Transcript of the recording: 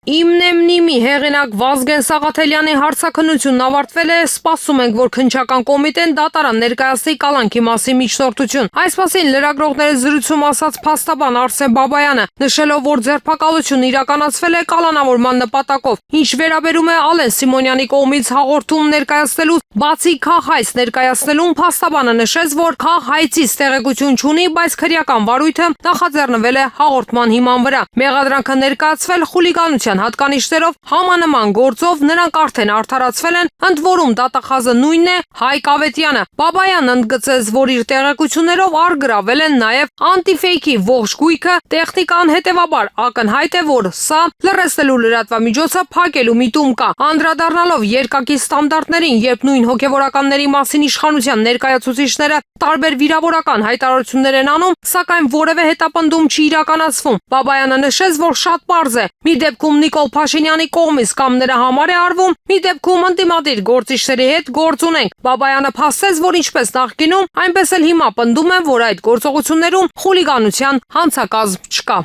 Իմնեմնիմի հեղինակ Վազգեն Սաղաթելյանի հարցաքննությունն ավարտվել է, սպասում ենք, որ քննչական կոմիտեն դատարան ներկայացնի կալանքի մասին միջնորդություն։ Այս մասին լրագրողների զրույցում ասաց փաստաբան Արսեն Բաբայանը, նշելով, որ ձերբակալությունն իրականացվել է կալանավորման նպատակով։ Ինչ վերաբերում է Ալեն Սիմոնյանի կողմից հաղորդում ներկայացնելու, բացի քաղհայց ներկայացնելուն, փաստաբանը նշեց, որ քաղհայցից տեղեկություն չունի, բայց քրեական վարույթը նախաձեռնվել է հաղորդման հիման վրա։ Մեղադրանքը ներկայացվել խուլիգանության հատկանիշներով համանման գործով, նրանք արդեն արդարացվել են, ընդ որում դատախազը նույնն է Հայկ Ավետյանը։ Բաբայանն ընդգծեց, որ իր տեղեկություններով առգրավել են նաև անտիֆեյքի ողջ գույքը, տեխնիկան հետևաբար ակնհայտ է, որ սա լրացնելու լրատվամիջոցը փակելու միտում կա։ Անդրադառնալով երկակի ստանդարտներին, երբ նույն հոգևորականների մասին իշխանության ներկայացուցիչները տարբեր վիրավորական հայտարարություններ են անում, սակայն որևէ հետապնդում չի իրականացվում, Բաբայանը նշեց, որ շատ պարզ է։ Մի դեպքում Նիկոլ Փաշինյանի կողմից կամ նրա համար է արվում, մի դեպքում ընդդիմադիր գործիչների հետ գործ ունենք։ Բաբայանը փաստեց, որ ինչպես նախկինում, այնպես էլ հիմա պնդում են, որ այդ գործողություններում խուլիգանության հանցակազմ չկա։